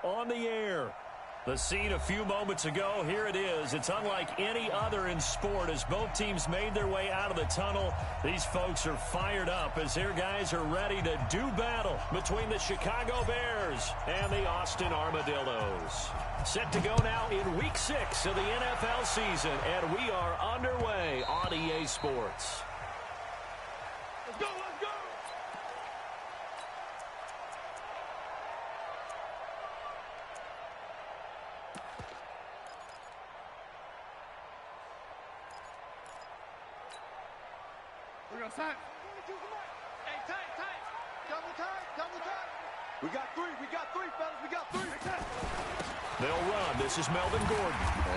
On the air. The scene a few moments ago, here it is. It's unlike any other in sport as both teams made their way out of the tunnel. These folks are fired up as their guys are ready to do battle between the Chicago Bears and the Austin Armadillos. Set to go now in Week 6 of the NFL season, and we are underway on EA Sports. Let's go, let's go! We're gonna sign. Hey, tight. Double tight. We got three, fellas. We got three. They'll run. This is Melvin Gordon.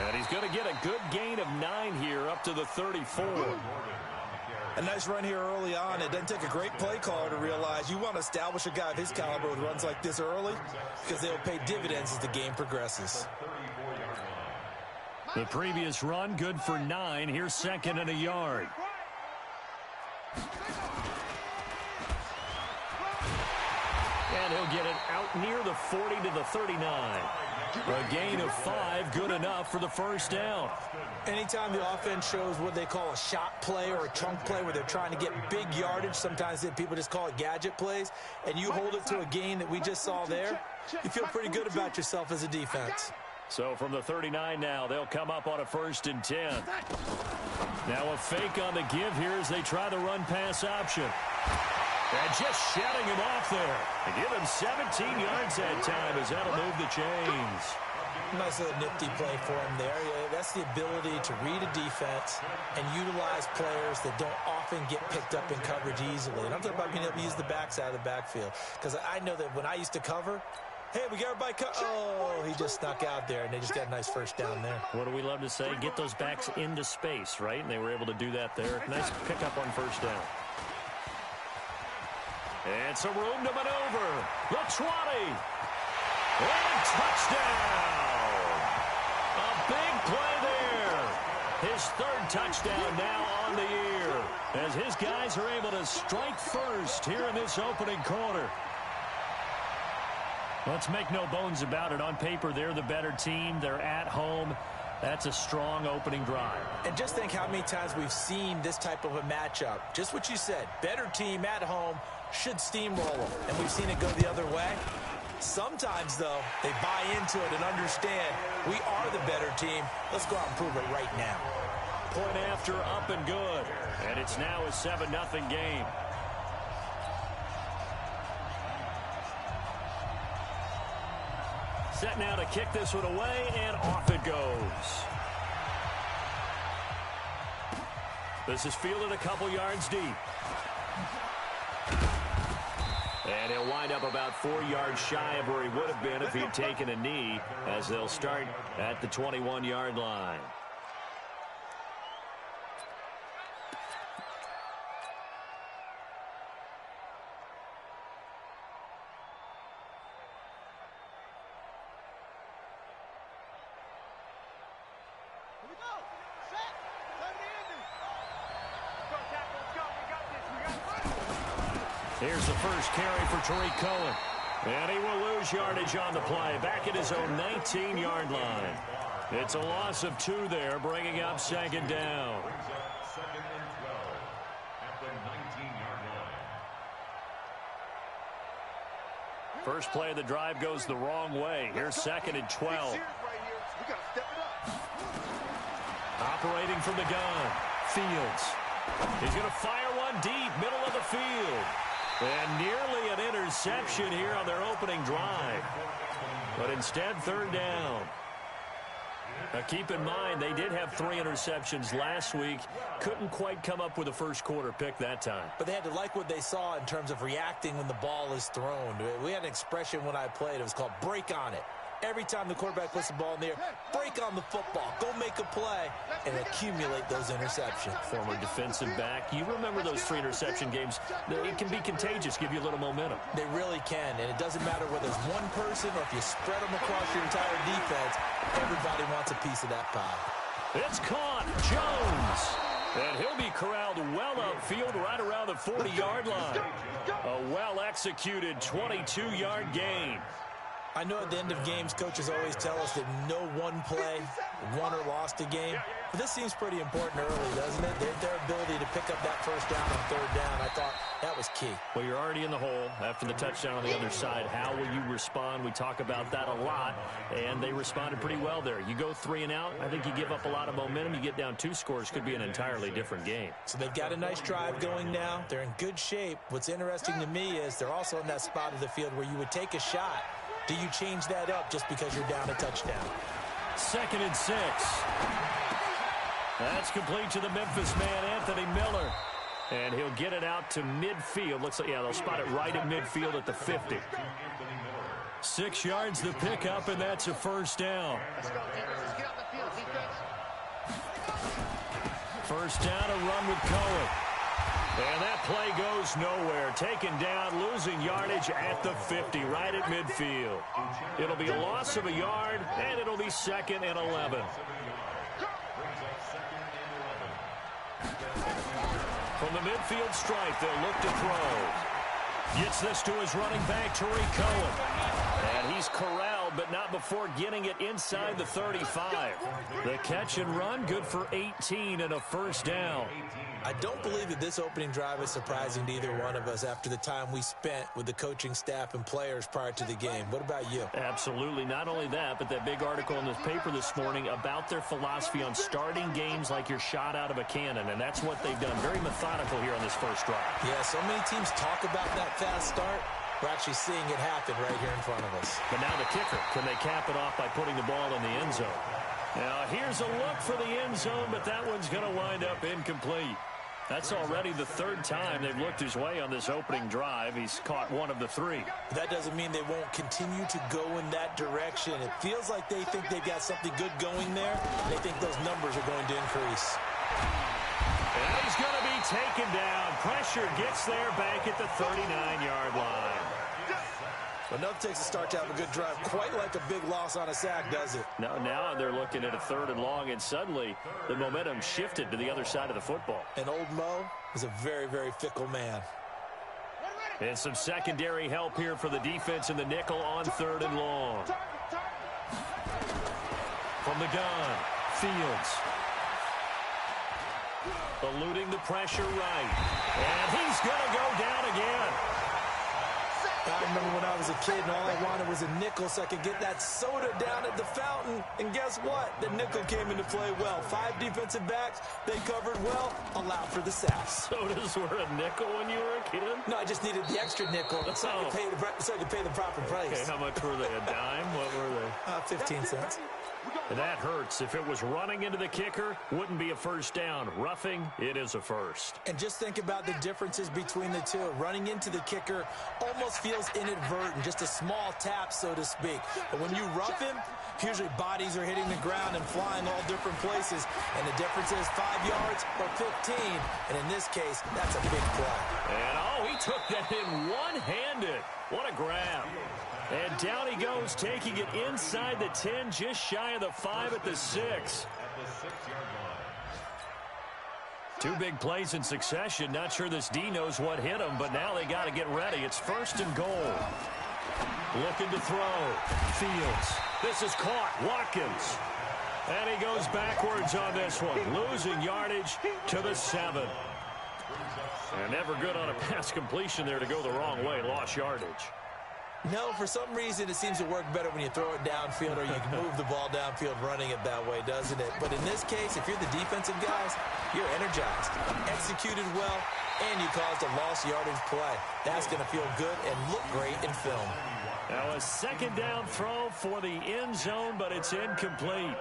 And he's going to get a good gain of 9 here up to the 34. A nice run here early on. It doesn't take a great play caller to realize you want to establish a guy of his caliber with runs like this early because they'll pay dividends as the game progresses. The previous run, good for 9. Here's second and a yard. And he'll get it out near the 40 to the 39. A gain of 5, good enough for the first down. Anytime the offense shows what they call a shot play or a chunk play where they're trying to get big yardage, sometimes people just call it gadget plays, and you hold it to a gain that we just saw there, you feel pretty good about yourself as a defense. So from the 39 now, they'll come up on a 1st and 10. Now a fake on the give here as they try the run-pass option. And just shutting him off there. And give him 17 yards that time as that'll move the chains. Nice little nifty play for him there. That's the ability to read a defense and utilize players that don't often get picked up in coverage easily. And I'm talking about being able to use the backs out of the backfield. Because I know that when I used to cover, hey, we got everybody oh, he just snuck out there, and they just got a nice first down there. What do we love to say? Get those backs into space, right? And they were able to do that there. Nice pickup on first down. And some room to maneuver. The 20. And touchdown. A big play there. His 3rd touchdown now on the year as his guys are able to strike first here in this opening quarter. Let's make no bones about it. On paper, they're the better team. They're at home. That's a strong opening drive. And just think how many times we've seen this type of a matchup. Just what you said. Better team at home should steamroll them. And we've seen it go the other way. Sometimes, though, they buy into it and understand we are the better team. Let's go out and prove it right now. Point after, up and good. And it's now a 7-0 game. Set now to kick this one away, and off it goes. This is fielded a couple yards deep. And he'll wind up about 4 yards shy of where he would have been if he'd taken a knee, as they'll start at the 21-yard line. Here's the first carry for Tariq Cohen. And he will lose yardage on the play, back at his own 19-yard line. It's a loss of 2 there, bringing up 2nd down. Second and 12 at the 19-yard line. First play of the drive goes the wrong way. Here's 2nd and 12. Operating from the gun. Fields. He's going to fire one deep, middle of the field. And nearly an interception here on their opening drive. But instead, 3rd down. Now keep in mind, they did have 3 interceptions last week. Couldn't quite come up with a first quarter pick that time. But they had to like what they saw in terms of reacting when the ball is thrown. We had an expression when I played. It was called break on it. Every time the quarterback puts the ball in the air, break on the football. Go make a play and accumulate those interceptions. Former defensive back. You remember those 3 interception games. It can be contagious, give you a little momentum. They really can, and it doesn't matter whether it's one person or if you spread them across your entire defense. Everybody wants a piece of that pie. It's caught. Jones. And he'll be corralled well upfield right around the 40-yard line. A well-executed 22-yard gain. I know at the end of games, coaches always tell us that no one play won or lost a game. But this seems pretty important early, doesn't it? Their ability to pick up that first down on third down, I thought that was key. Well, you're already in the hole after the touchdown on the other side. How will you respond? We talk about that a lot, and they responded pretty well there. You go 3 and out, I think you give up a lot of momentum. You get down 2 scores, could be an entirely different game. So they've got a nice drive going now. They're in good shape. What's interesting to me is they're also in that spot of the field where you would take a shot. Do you change that up just because you're down a touchdown? 2nd and 6. That's complete to the Memphis man, Anthony Miller. And he'll get it out to midfield. Looks like, yeah, they'll spot it right at midfield at the 50. 6 yards the pickup, and that's a first down. Let's go, defense. Let's get out the field, defense. First down, a run with Cohen. And that play goes nowhere. Taken down, losing yardage at the 50, right at midfield. It'll be a loss of a yard, and it'll be 2nd and 11. From the midfield stripe, they'll look to throw. Gets this to his running back, Tariq Cohen. And he's corralled, but not before getting it inside the 35. The catch and run, good for 18 and a first down. I don't believe that this opening drive is surprising to either one of us after the time we spent with the coaching staff and players prior to the game. What about you? Absolutely. Not only that, but that big article in this paper this morning about their philosophy on starting games like you're shot out of a cannon, and that's what they've done. Very methodical here on this first drive. Yeah, so many teams talk about that fast start. We're actually seeing it happen right here in front of us. But now the kicker. Can they cap it off by putting the ball in the end zone? Now here's a look for the end zone, but that one's going to wind up incomplete. That's already the 3rd time they've looked his way on this opening drive. He's caught 1 of the 3. That doesn't mean they won't continue to go in that direction. It feels like they think they've got something good going there. They think those numbers are going to increase. And he's going to be taken down. Pressure gets there back at the 39-yard line. But nothing takes a start to have a good drive quite like a big loss on a sack, does it? No, now they're looking at a 3rd and long, and suddenly the momentum shifted to the other side of the football. And old Mo is a very, very fickle man. And some secondary help here for the defense in the nickel on 3rd and long. From the gun, Fields. Eluding the pressure right. And he's going to go down again. I remember when I was a kid and all I wanted was a nickel so I could get that soda down at the fountain. And guess what? The nickel came into play well. 5 defensive backs, they covered well, allowed for the sacks. Sodas were a nickel when you were a kid? No, I just needed the extra nickel so I could pay the proper price. Okay, how much were they? A dime? What were they? 15 cents. And that hurts. If it was running into the kicker, wouldn't be a first down. Roughing, it is a first. And just think about the differences between the two. Running into the kicker almost feels inadvertent, just a small tap, so to speak. But when you rough him, usually bodies are hitting the ground and flying all different places. And the difference is 5 yards or 15. And in this case, that's a big play. And, oh, he took that in one-handed. What a grab. And down he goes, taking it inside the 10, just shy of the 5 at the 6. 2 big plays in succession. Not sure this D knows what hit him, but now they got to get ready. It's 1st and goal. Looking to throw. Fields. This is caught. Watkins. And he goes backwards on this one. Losing yardage to the 7. And never good on a pass completion there to go the wrong way. Lost yardage. No, for some reason it seems to work better when you throw it downfield or you can move the ball downfield running it that way, doesn't it? But in this case, if you're the defensive guys, you're energized, executed well, and you caused a lost yardage play. That's going to feel good and look great in film. Now a 2nd down throw for the end zone, but it's incomplete.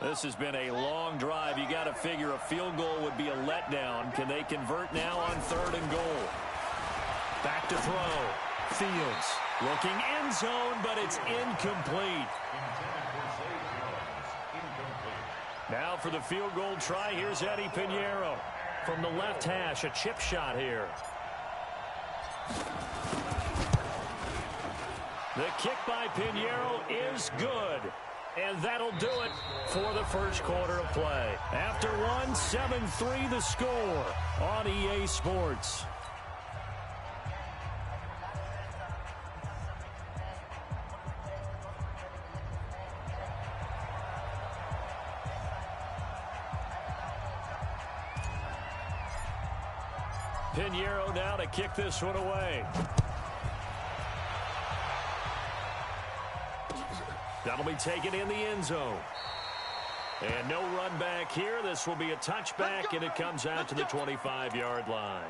This has been a long drive. You got to figure a field goal would be a letdown. Can they convert now on 3rd and goal? Back to throw. Fields looking end zone, but it's incomplete. Now for the field goal try, here's Eddie Pinheiro. From the left hash, a chip shot here. The kick by Pinheiro is good. And that'll do it for the first quarter of play. After one, 7-3 the score on EA Sports. Pinheiro now to kick this one away. That'll be taken in the end zone. And no run back here. This will be a touchback, and it comes out to the 25-yard line.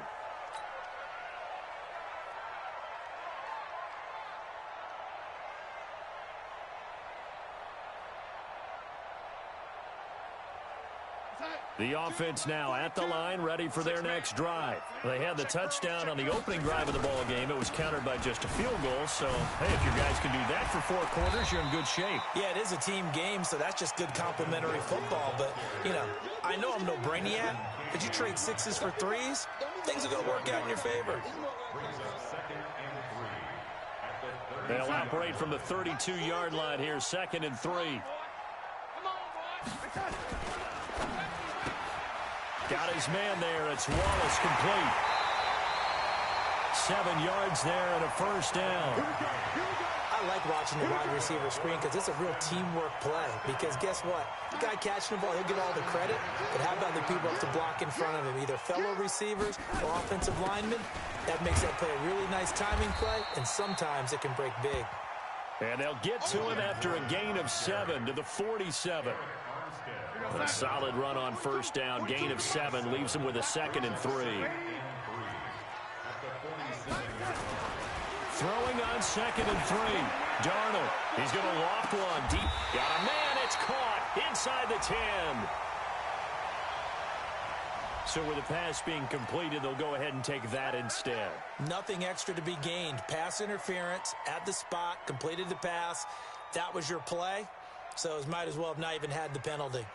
The offense now at the line, ready for their next drive. They had the touchdown on the opening drive of the ball game. It was countered by just a field goal. So, hey, if your guys can do that for 4 quarters, you're in good shape. Yeah, it is a team game, so that's just good complementary football. But, you know, I know I'm no brainiac, but you trade 6s for 3s, things are going to work out in your favor. They'll operate from the 32-yard line here, 2nd and 3. Got his man there. It's Wallace complete. 7 yards there and a first down. I like watching the wide receiver screen because it's a real teamwork play. Because guess what? The guy catching the ball, he'll get all the credit. But how about the people up to block in front of him? Either fellow receivers or offensive linemen. That makes that play a really nice timing play. And sometimes it can break big. And they'll get to him after a gain of 7 to the 47. A solid run on first down. Gain of 7 leaves him with a 2nd and 3. Throwing on 2nd and 3. Darnold. He's going to loft one deep. Got a man. It's caught inside the 10. So with the pass being completed, they'll go ahead and take that instead. Nothing extra to be gained. Pass interference at the spot. Completed the pass. That was your play. So it might as well have not even had the penalty.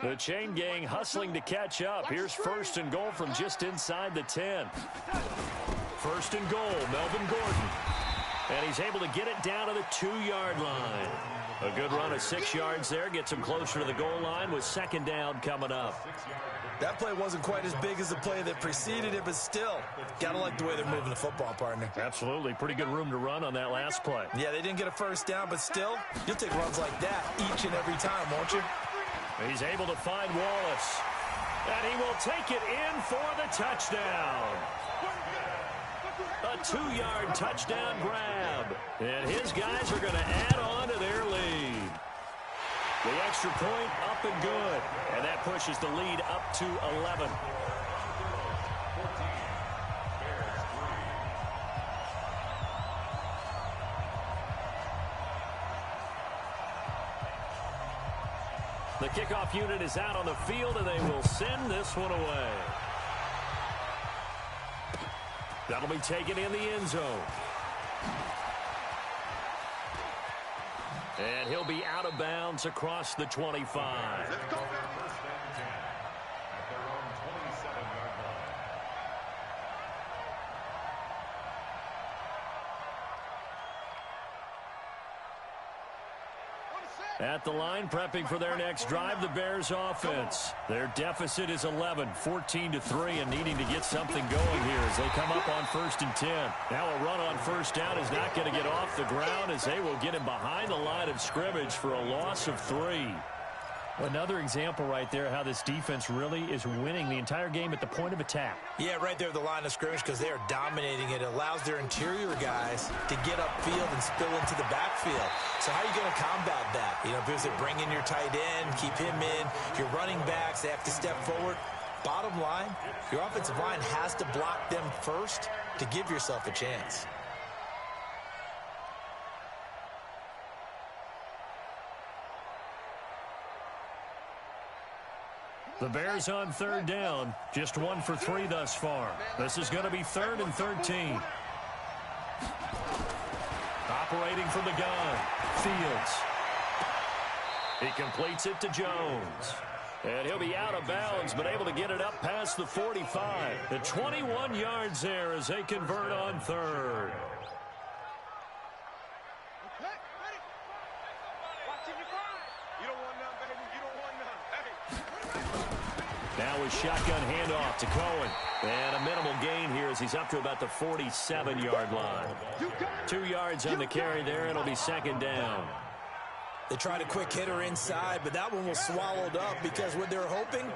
The chain gang hustling to catch up. Here's 1st and goal from just inside the 10. 1st and goal, Melvin Gordon. And he's able to get it down to the 2-yard line. A good run of 6 yards there. Gets him closer to the goal line with 2nd down coming up. That play wasn't quite as big as the play that preceded it, but still, got to like the way they're moving the football, partner. Absolutely. Pretty good room to run on that last play. Yeah, they didn't get a first down, but still, you'll take runs like that each and every time, won't you? He's able to find Wallace. And he will take it in for the touchdown. A 2-yard touchdown grab. And his guys are going to add on to their lead. The extra point up and good. And that pushes the lead up to 11. The kickoff unit is out on the field, and they will send this one away. That'll be taken in the end zone. And he'll be out of bounds across the 25. Let's go. At the line, prepping for their next drive, the Bears offense. Their deficit is 11, 14-3, and needing to get something going here as they come up on 1st and 10. Now a run on first down is not going to get off the ground as they will get him behind the line of scrimmage for a loss of 3. Another example right there how this defense really is winning the entire game at the point of attack. Yeah, right there at the line of scrimmage because they are dominating it. It allows their interior guys to get upfield and spill into the backfield. So how are you going to combat that? You know, because they bring in your tight end, keep him in. Your running backs, they have to step forward. Bottom line, your offensive line has to block them first to give yourself a chance. The Bears on 3rd down, just 1 for 3 thus far. This is going to be 3rd and 13. Operating from the gun, Fields. He completes it to Jones. And he'll be out of bounds, but able to get it up past the 45. The 21 yards there as they convert on 3rd. Now a shotgun handoff to Cohen. And a minimal gain here as he's up to about the 47-yard line. 2 yards on the carry there. It'll be second down. They tried a quick hitter inside, but that one was swallowed up because what they're hoping,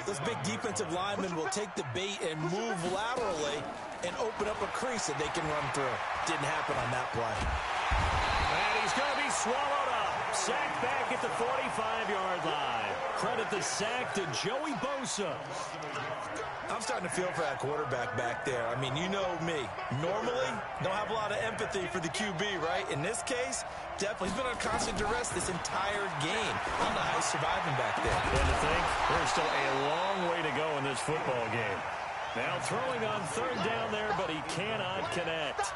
those big defensive linemen will take the bait and move laterally and open up a crease that they can run through. Didn't happen on that play. And he's going to be swallowed up. Sacked back at the 45-yard line. Credit the sack to Joey Bosa. I'm starting to feel for that quarterback back there. I mean, you know me. Normally, don't have a lot of empathy for the QB, right? In this case, definitely. He's been under constant duress this entire game. I don't know how he's surviving back there. And to think, there's still a long way to go in this football game. Now throwing on third down there, but he cannot connect.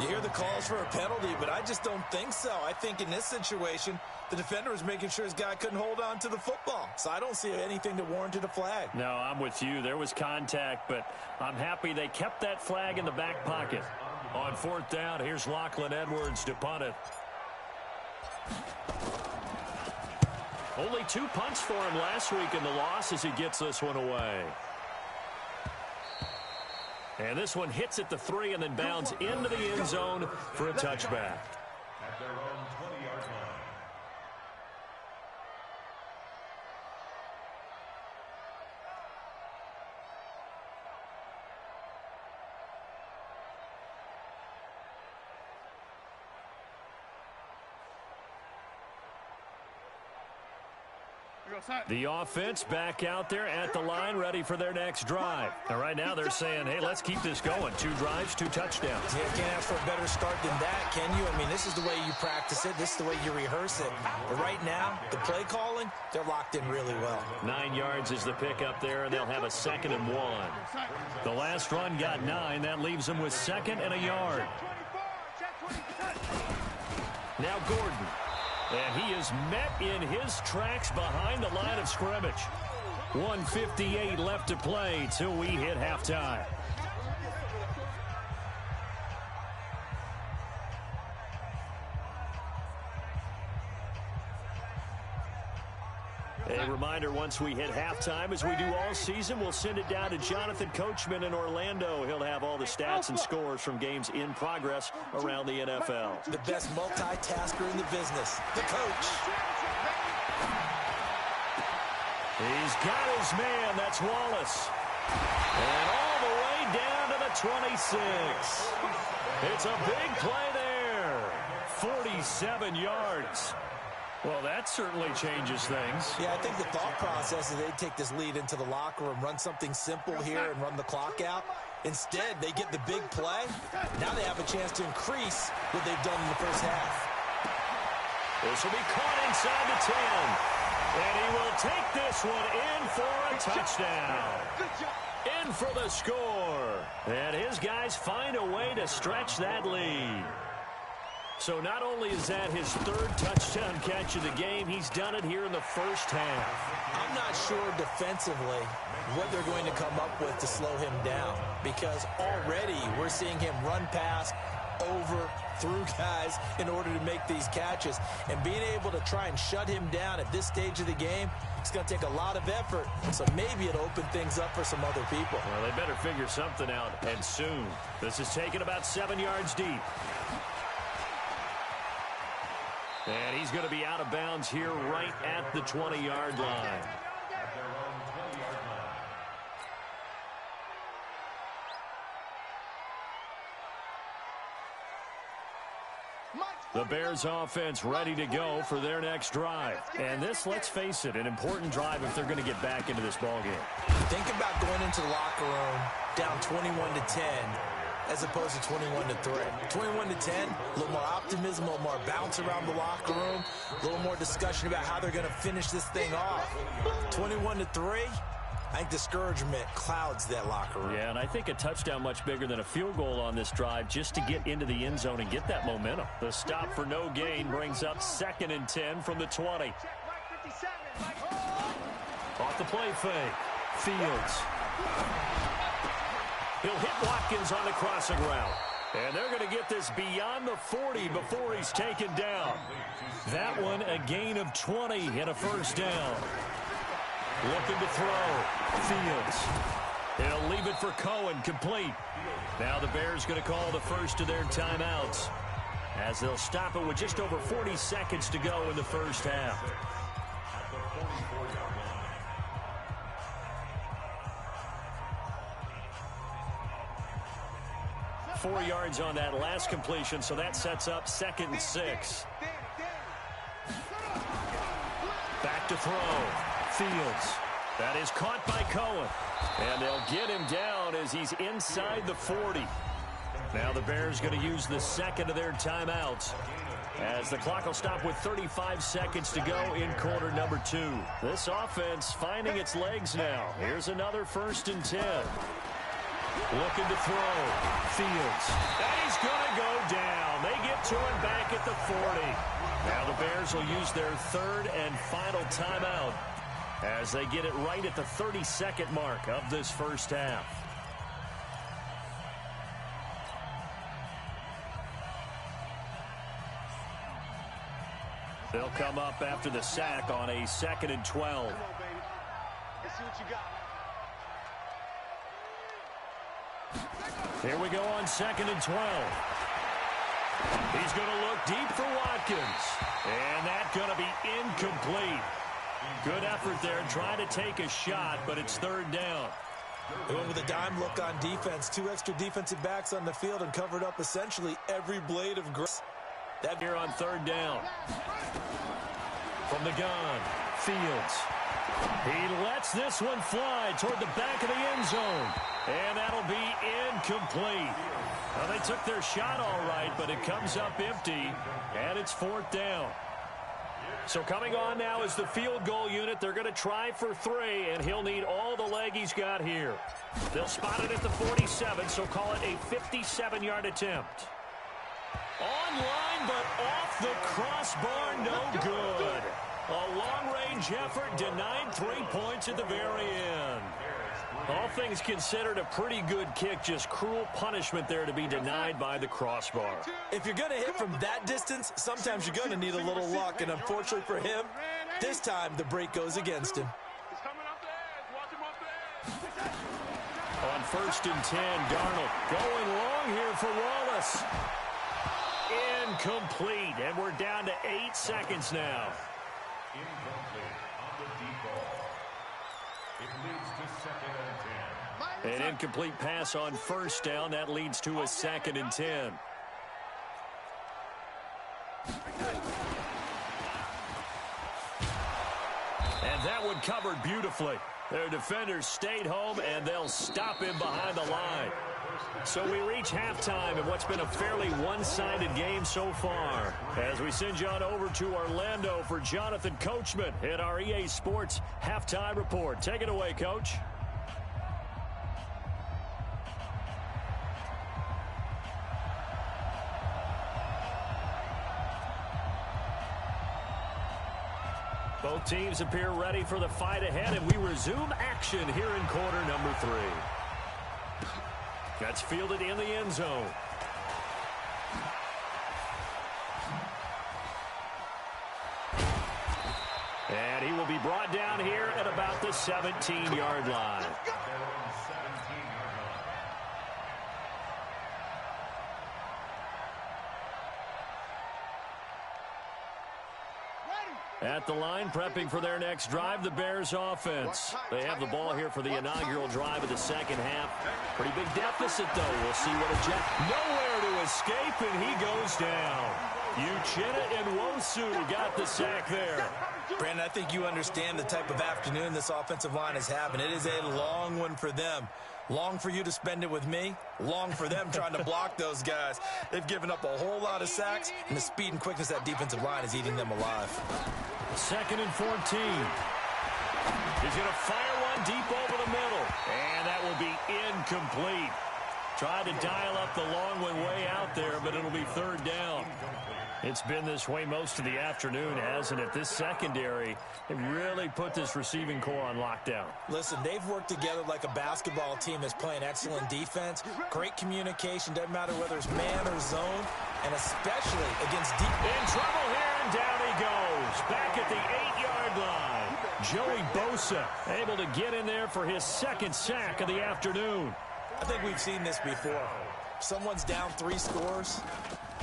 You hear the calls for a penalty, but I just don't think so. I think in this situation, the defender was making sure his guy couldn't hold on to the football. So I don't see anything that warranted a flag. No, I'm with you. There was contact, but I'm happy they kept that flag in the back pocket. On fourth down, here's Lachlan Edwards to punt it. Only 2 punts for him last week in the loss as he gets this one away. And this one hits at the 3 and then bounds into the end zone for a touchback. At their own 20-yard line. The offense back out there at the line, ready for their next drive. Now, right now, they're saying, hey, let's keep this going. 2 drives, 2 touchdowns. Yeah, can't ask for a better start than that, can you? I mean, this is the way you practice it. This is the way you rehearse it. But right now, the play calling, they're locked in really well. 9 yards is the pick up there, and they'll have a 2nd and 1. The last run got 9. That leaves them with 2nd and a yard. Now Gordon. And he is met in his tracks behind the line of scrimmage. 1:58 left to play till we hit halftime. A reminder, once we hit halftime, as we do all season, we'll send it down to Jonathan Coachman in Orlando. He'll have all the stats and scores from games in progress around the NFL. The best multitasker in the business, the coach. He's got his man. That's Wallace. And all the way down to the 26. It's a big play there. 47 yards. Well, that certainly changes things. Yeah, I think the thought process is they'd take this lead into the locker room, run something simple here and run the clock out. Instead, they get the big play. Now they have a chance to increase what they've done in the first half. This will be caught inside the 10. And he will take this one in for a touchdown. In for the score. And his guys find a way to stretch that lead. So not only is that his 3rd touchdown catch of the game, he's done it here in the first half. I'm not sure defensively what they're going to come up with to slow him down, because already we're seeing him run past, over, through guys in order to make these catches. And being able to try and shut him down at this stage of the game, it's going to take a lot of effort. So maybe it'll open things up for some other people. Well, they better figure something out, and soon. This is taken about 7 yards deep. And he's going to be out of bounds here right at the 20-yard line. The Bears offense ready to go for their next drive. And this, let's face it, an important drive if they're going to get back into this ballgame. Think about going into the locker room down 21-10 as opposed to 21-3. 21-10, a little more optimism, a little more bounce around the locker room, a little more discussion about how they're going to finish this thing off. 21-3, I think discouragement clouds that locker room. Yeah, and I think a touchdown much bigger than a field goal on this drive just to get into the end zone and get that momentum. The stop for no gain brings up 2nd and 10 from the 20. Off the play fake. Fields. He'll hit Watkins on the crossing route. And they're going to get this beyond the 40 before he's taken down. That one, a gain of 20 and a first down. Looking to throw. Fields. He'll leave it for Cohen, complete. Now the Bears going to call the first of their timeouts, as they'll stop it with just over 40 seconds to go in the first half. 4 yards on that last completion, so that sets up 2nd and 6. Back to throw. Fields. That is caught by Cohen. And they'll get him down as he's inside the 40. Now the Bears going to use the second of their timeouts, as the clock will stop with 35 seconds to go in quarter number 2. This offense finding its legs now. Here's another 1st and 10. Looking to throw. Fields. And he's going to go down. They get to him back at the 40. Now the Bears will use their 3rd and final timeout, as they get it right at the 32nd mark of this first half. They'll come up after the sack on a 2nd and 12. Come on, baby. Let's see what you got. Here we go on 2nd and 12. He's going to look deep for Watkins. And that's going to be incomplete. Good effort there, trying to take a shot, but it's 3rd down. They went with a dime look on defense. 2 extra defensive backs on the field and covered up essentially every blade of grass. That here on 3rd down. From the gun, Fields. He lets this one fly toward the back of the end zone. And that'll be incomplete. Well, they took their shot all right, but it comes up empty, and it's 4th down. So coming on now is the field goal unit. They're going to try for 3, and he'll need all the leg he's got here. They'll spot it at the 47, so call it a 57-yard attempt. Online, but off the crossbar, no good. A long-range effort, denied 3 points at the very end. All things considered, a pretty good kick, just cruel punishment there to be denied by the crossbar. If you're going to hit from that distance, sometimes you're going to need a little luck, and unfortunately for him, this time the break goes against him. On 1st and 10, Darnold going long here for Wallace. Incomplete, and we're down to 8 seconds now. Incomplete on the deep ball. It leads to 2nd and 10. An incomplete pass on 1st down. That leads to a 2nd and 10. And that one covered beautifully. Their defenders stayed home, and they'll stop him behind the line. So we reach halftime in what's been a fairly one-sided game so far, as we send you on over to Orlando for Jonathan Coachman in our EA Sports Halftime Report. Take it away, Coach. Both teams appear ready for the fight ahead, and we resume action here in quarter number 3. That's fielded in the end zone. And he will be brought down here at about the 17-yard line. At the line, prepping for their next drive, the Bears offense. They have the ball here for the inaugural drive of the second half. Pretty big deficit, though. We'll see what a jet. Nowhere to escape, and he goes down. Uchenna and Wosu got the sack there. Brandon, I think you understand the type of afternoon this offensive line is having. It is a long one for them. Long for you to spend it with me. Long for them trying to block those guys. They've given up a whole lot of sacks, and the speed and quickness of that defensive line is eating them alive. 2nd and 14. He's going to fire one deep over the middle, and that will be incomplete. Tried to dial up the long one way out there, but it'll be 3rd down. It's been this way most of the afternoon, hasn't it? This secondary, they really put this receiving core on lockdown. Listen, they've worked together like a basketball team that's playing excellent defense, great communication, doesn't matter whether it's man or zone, and especially against deep. In trouble here, and down he goes. Back at the 8-yard line. Joey Bosa able to get in there for his second sack of the afternoon. I think we've seen this before. Someone's down 3 scores.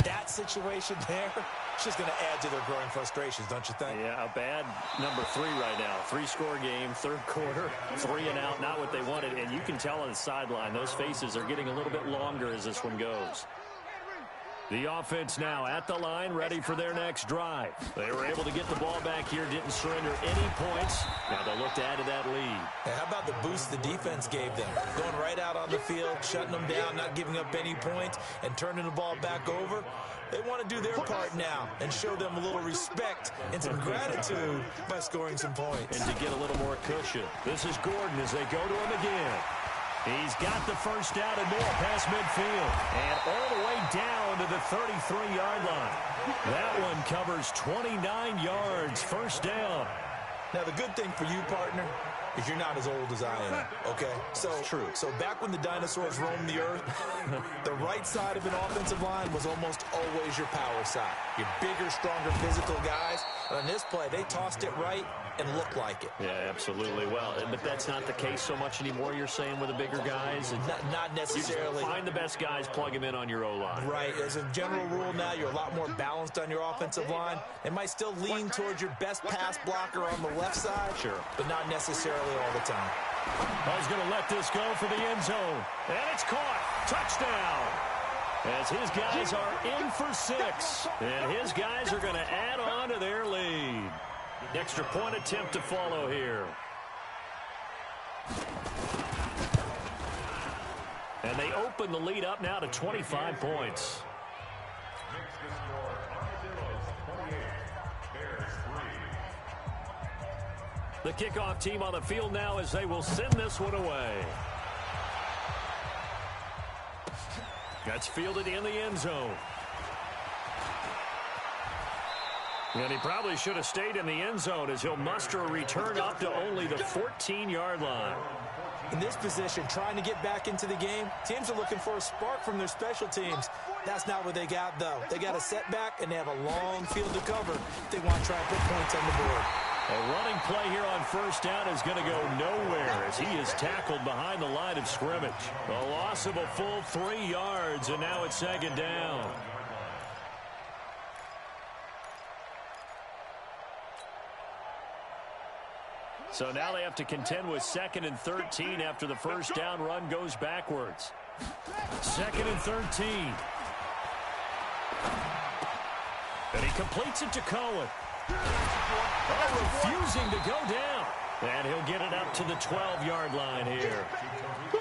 That situation there, it's just going to add to their growing frustrations, don't you think? Yeah, a bad number 3 right now. 3-score game, third quarter, 3 and out, not what they wanted. And you can tell on the sideline, those faces are getting a little bit longer as this one goes. The offense now at the line, ready for their next drive. They were able to get the ball back here, didn't surrender any points. Now they'll look to add to that lead. Hey, how about the boost the defense gave them? Going right out on the field, shutting them down, not giving up any points, and turning the ball back over. They want to do their part now and show them a little respect and some gratitude by scoring some points. And to get a little more cushion. This is Gordon as they go to him again. He's got the first down and more past midfield. And all the way down to the 33-yard line. That one covers 29 yards, first down. Now, the good thing for you, partner, is you're not as old as I am, okay? True. So back when the dinosaurs roamed the earth, the right side of an offensive line was almost always your power side. Your bigger, stronger, physical guys. And on this play, they tossed it right and looked like it. Yeah, absolutely. Well, but that's not the case so much anymore, you're saying, with the bigger guys? Not necessarily. You find the best guys, plug them in on your O-line. Right. As a general rule now, you're a lot more balanced on your offensive line. It might still lean towards your best pass blocker on the left side, sure, but not necessarily all the time. He's going to let this go for the end zone. And it's caught. Touchdown. As his guys are in for 6. And his guys are going to add on to their lead. Extra point attempt to follow here. And they open the lead up now to 25 points. The kickoff team on the field now as they will send this one away. That's fielded in the end zone. And he probably should have stayed in the end zone as he'll muster a return up to only the 14-yard line. In this position, trying to get back into the game, teams are looking for a spark from their special teams. That's not what they got, though. They got a setback, and they have a long field to cover. They want to try and put points on the board. A running play here on first down is going to go nowhere as he is tackled behind the line of scrimmage. A loss of a full 3 yards, and now it's second down. So now they have to contend with 2nd and 13 after the first down run goes backwards. 2nd and 13. And he completes it to Cohen. Oh, refusing to go down. And he'll get it up to the 12-yard line here.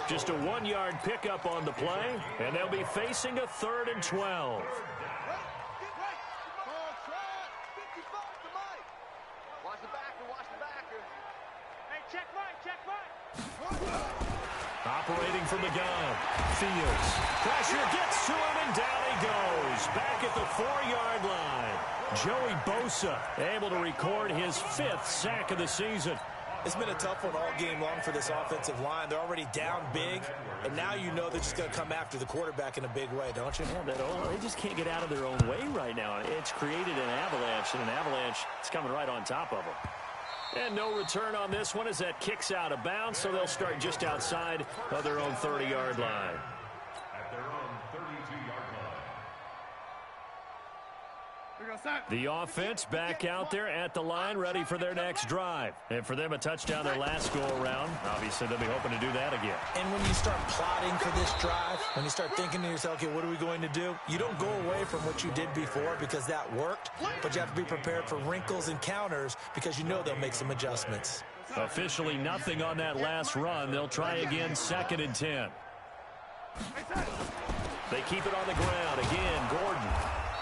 Just a 1-yard pickup on the play, and they'll be facing a 3rd and 12. Operating from the gun. Fields. Pressure gets to him, and down he goes. Back at the 4-yard line. Joey Bosa able to record his 5th sack of the season. It's been a tough one all game long for this offensive line. They're already down big, and now you know they're just going to come after the quarterback in a big way, don't you? Yeah, they just can't get out of their own way right now. It's created an avalanche, and an avalanche is coming right on top of them. And no return on this one as that kicks out of bounds, so they'll start just outside of their own 30-yard line. At their own 32-yard line. The offense back out there at the line, ready for their next drive. And for them, a touchdown their last go-around. Obviously, they'll be hoping to do that again. And when you start plotting for this drive, when you start thinking to yourself, okay, what are we going to do? You don't go away from what you did before because that worked, but you have to be prepared for wrinkles and counters because you know they'll make some adjustments. Officially nothing on that last run. They'll try again, 2nd and 10. They keep it on the ground. Again, Gordon.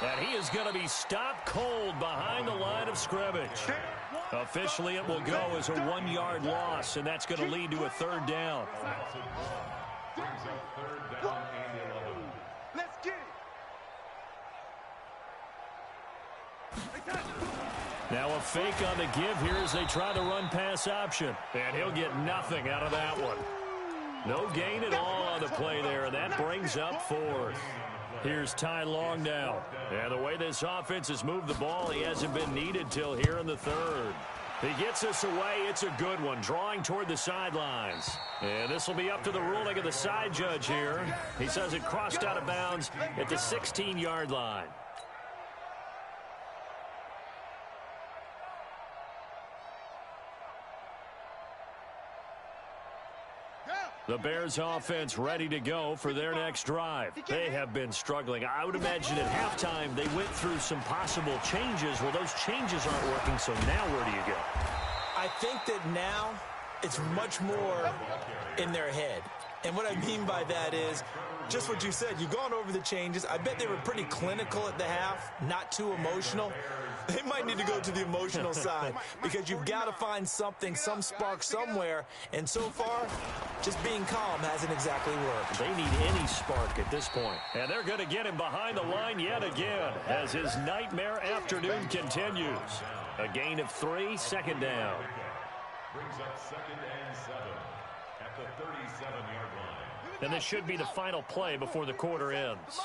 And he is going to be stopped cold behind the line of scrimmage. Officially, it will go as a 1-yard loss, and that's going to lead to a 3rd down. Brings up 3rd down and 11. Let's get it. Now a fake on the give here as they try the run-pass option. And he'll get nothing out of that one. No gain at all on the play there, and that brings up 4th. Here's Ty Long now. And the way this offense has moved the ball, he hasn't been needed till here in the 3rd. He gets us away. It's a good one, drawing toward the sidelines. And this will be up to the ruling of the side judge here. He says it crossed out of bounds at the 16-yard line. The Bears offense ready to go for their next drive. They have been struggling. I would imagine at halftime they went through some possible changes. Well, those changes aren't working, so now where do you go? I think that now it's much more in their head. And what I mean by that is just what you said. You've gone over the changes. I bet they were pretty clinical at the half, not too emotional. They might need to go to the emotional side because you've got to find something, some spark somewhere. And so far, just being calm hasn't exactly worked. They need any spark at this point. And they're going to get him behind the line yet again as his nightmare afternoon continues. A gain of 3, second down. Brings up 2nd and 7 at the 37-yard line. And this should be the final play before the quarter ends.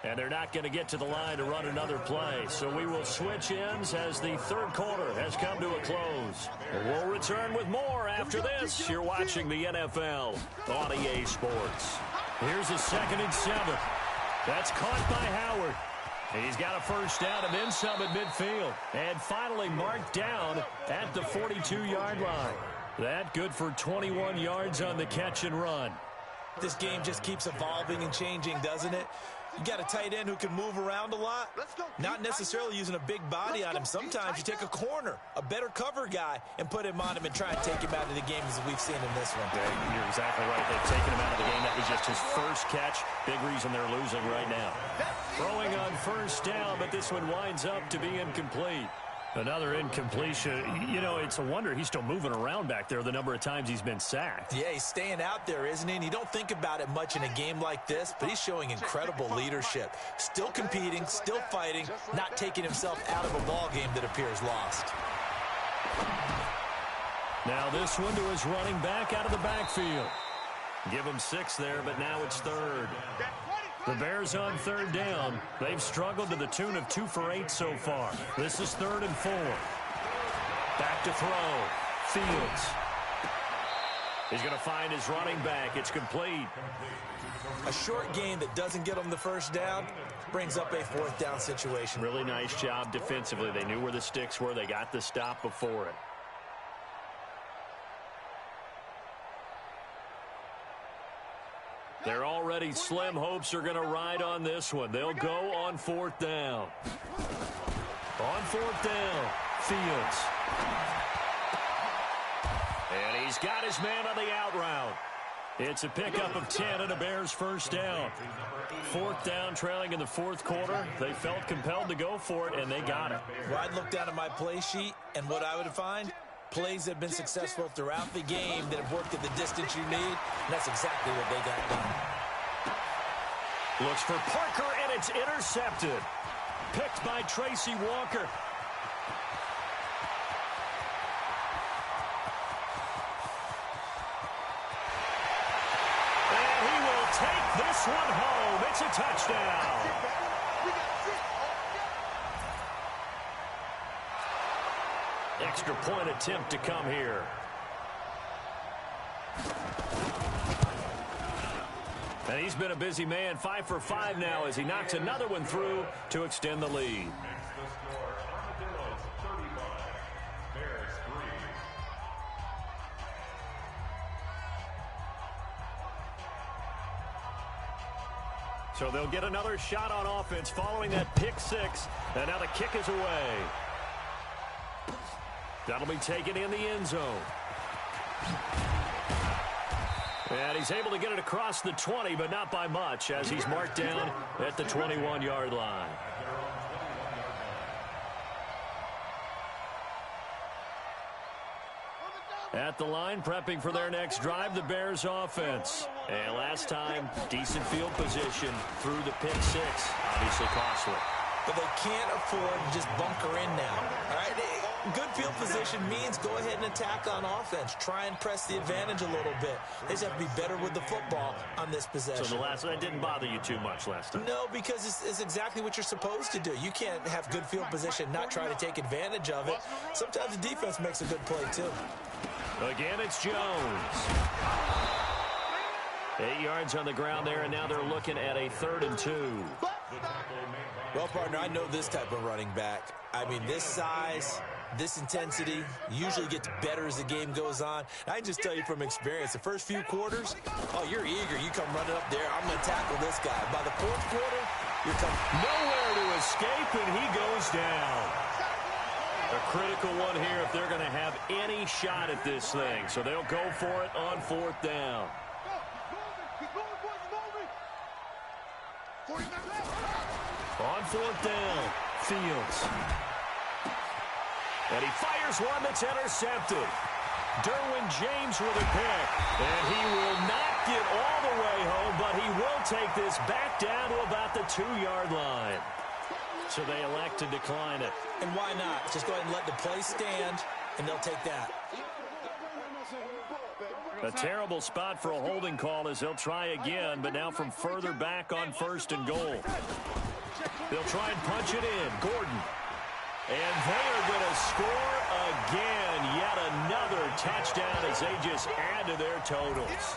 And they're not going to get to the line to run another play. So we will switch ends as the third quarter has come to a close. We'll return with more after this. You're watching the NFL on EA Sports. Here's a 2nd and 7. That's caught by Howard. He's got a first down and then some at midfield. And finally marked down at the 42-yard line. That good for 21 yards on the catch and run. This game just keeps evolving and changing, doesn't it? You got a tight end who can move around a lot, not necessarily using a big body on him. Sometimes you take a corner, a better cover guy, and put him on him and try and take him out of the game as we've seen in this one. Yeah, you're exactly right. They've taken him out of the game. That was just his first catch. Big reason they're losing right now. Throwing on first down, but this one winds up to be incomplete. Another incompletion. You know, it's a wonder he's still moving around back there the number of times he's been sacked. Yeah, he's staying out there, isn't he? And you don't think about it much in a game like this, but he's showing incredible leadership. Still competing, still fighting, not taking himself out of a ball game that appears lost. Now this one to his running back out of the backfield. Give him 6 there, but now it's 3rd. The Bears on 3rd down. They've struggled to the tune of 2 for 8 so far. This is 3rd and 4. Back to throw. Fields. He's going to find his running back. It's complete. A short gain that doesn't get him the first down brings up a 4th down situation. Really nice job defensively. They knew where the sticks were. They got the stop before it. They're already slim hopes are going to ride on this one. They'll go on 4th down. On 4th down, Fields. And he's got his man on the out route. It's a pickup of 10 and a Bears first down. 4th down, trailing in the 4th quarter. They felt compelled to go for it, and they got it. Well, I'd look down at my play sheet, and what I would find, plays that have been successful throughout the game that have worked at the distance you need, and that's exactly what they got done. Looks for Parker, and it's intercepted. Picked by Tracy Walker. And he will take this one home. It's a touchdown. Extra point attempt to come here. And he's been a busy man. 5 for 5 now as he knocks another one through to extend the lead. So they'll get another shot on offense following that pick 6. And now the kick is away. That'll be taken in the end zone. And he's able to get it across the 20, but not by much, as he's marked down at the 21-yard line. At the line, prepping for their next drive, the Bears offense. And last time, decent field position through the pick 6. Obviously costly. But they can't afford to just bunker in now. All right, good field position means go ahead and attack on offense. Try and press the advantage a little bit. They just have to be better with the football on this possession. So that didn't bother you too much last time? No, because it's exactly what you're supposed to do. You can't have good field position, not try to take advantage of it. Sometimes the defense makes a good play, too. Again, it's Jones. 8 yards on the ground there, and now they're looking at a 3rd and 2. Well, partner, I know this type of running back. I mean, this size, this intensity usually gets better as the game goes on. I can just tell you from experience, the first few quarters, oh, you're eager. You come running up there. I'm going to tackle this guy. By the 4th quarter, you're coming. Nowhere to escape, and he goes down. A critical one here if they're going to have any shot at this thing. So they'll go for it on 4th down. On 4th down, Fields. And he fires one that's intercepted. Derwin James with a pick. And he will not get all the way home, but he will take this back down to about the 2-yard line. So they elect to decline it. And why not? Just go ahead and let the play stand, and they'll take that. A terrible spot for a holding call as they'll try again, but now from further back on 1st and goal. They'll try and punch it in. Gordon. And they are going to score again. Yet another touchdown as they just add to their totals.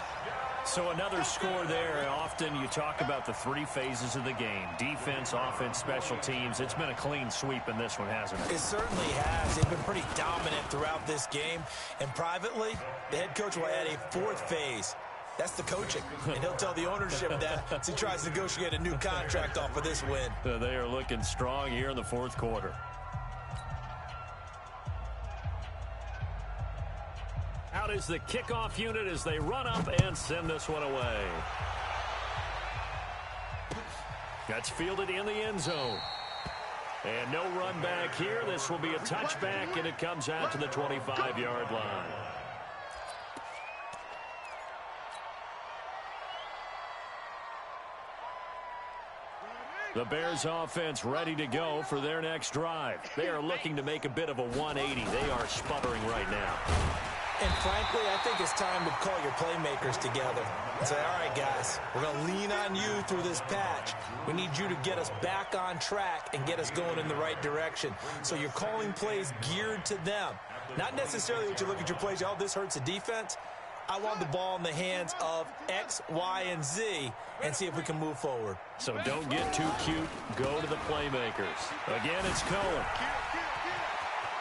So another score there. Often you talk about the 3 phases of the game. Defense, offense, special teams. It's been a clean sweep in this one, hasn't it? It certainly has. They've been pretty dominant throughout this game. And privately, the head coach will add a 4th phase. That's the coaching. And he'll tell the ownership that as he tries to negotiate a new contract off of this win. They are looking strong here in the 4th quarter. Out is the kickoff unit as they run up and send this one away. That's fielded in the end zone. And no run back here. This will be a touchback, and it comes out to the 25-yard line. The Bears offense ready to go for their next drive. They are looking to make a bit of a 180. They are sputtering right now. And frankly, I think it's time to call your playmakers together and say, all right, guys, we're going to lean on you through this patch. We need you to get us back on track and get us going in the right direction. So you're calling plays geared to them. Not necessarily that you look at your plays, oh, this hurts the defense. I want the ball in the hands of X, Y, and Z and see if we can move forward. So don't get too cute. Go to the playmakers. Again, it's Cohen.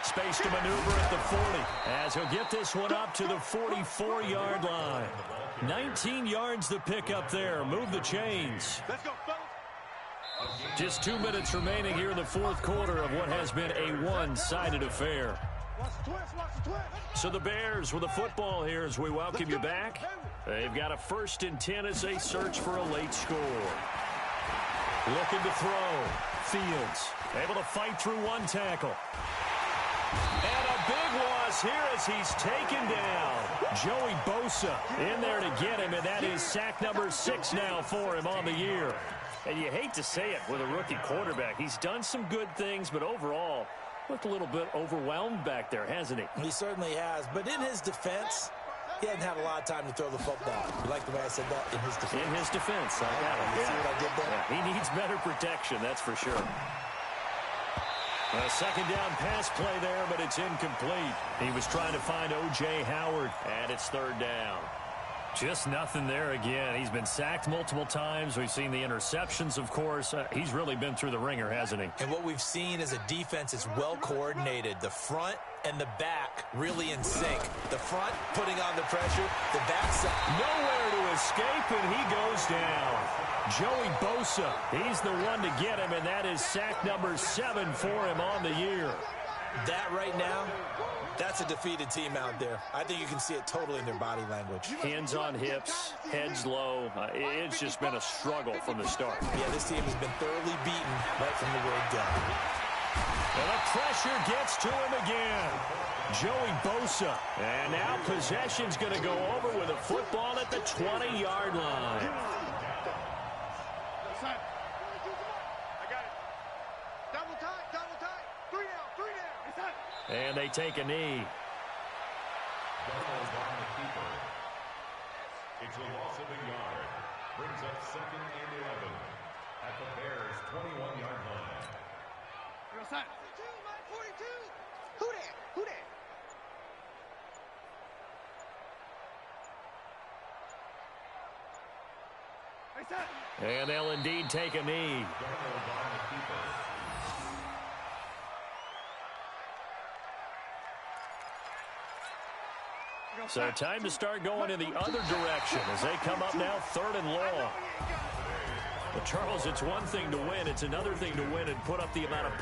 Space to maneuver at the 40 as he'll get this one up to the 44-yard line. 19 yards to pick up there. Move the chains. Let's go, fellas. Just 2 minutes remaining here in the 4th quarter of what has been a one-sided affair. Watch the twist, watch the twist. So the Bears with the football here as we welcome you back. They've got a 1st and 10 as they search for a late score. Looking to throw. Fields able to fight through one tackle. And a big loss here as he's taken down. Joey Bosa in there to get him, and that is sack number 6 now for him on the year. And you hate to say it with a rookie quarterback. He's done some good things, but overall looked a little bit overwhelmed back there, hasn't he? He certainly has. But in his defense, he hasn't had a lot of time to throw the football. You like the way I said that? In his defense. In his defense. I got it. You see what I did there? Yeah, he needs better protection, that's for sure. A 2nd down pass play there, but it's incomplete. He was trying to find O.J. Howard, and it's 3rd down. Just nothing there again. He's been sacked multiple times. We've seen the interceptions, of course. He's really been through the ringer, hasn't he? And what we've seen is a defense that's well coordinated. The front and the back really in sync. The front putting on the pressure, the backside. Nowhere to escape, and he goes down. Joey Bosa, he's the one to get him, and that is sack number 7 for him on the year. That right now, that's a defeated team out there. I think you can see it totally in their body language. Hands on hips, heads low. It's just been a struggle from the start. Yeah, this team has been thoroughly beaten right from the word go. And the pressure gets to him again. Joey Bosa. And now possession's going to go over with a football at the 20-yard line. I got it. Double tight, double tight. 3 down, 3 down. And they take a knee. Darnold on the keeper. It's a loss of a yard. Brings up 2nd and 11 at the Bears' 21-yard line. We're gonna set. 42. Who that? Who that? And they'll indeed take a knee. Darnold on the keeper. So time to start going in the other direction as they come up now 3rd and long. But Charles, it's one thing to win. It's another thing to win and put up the amount of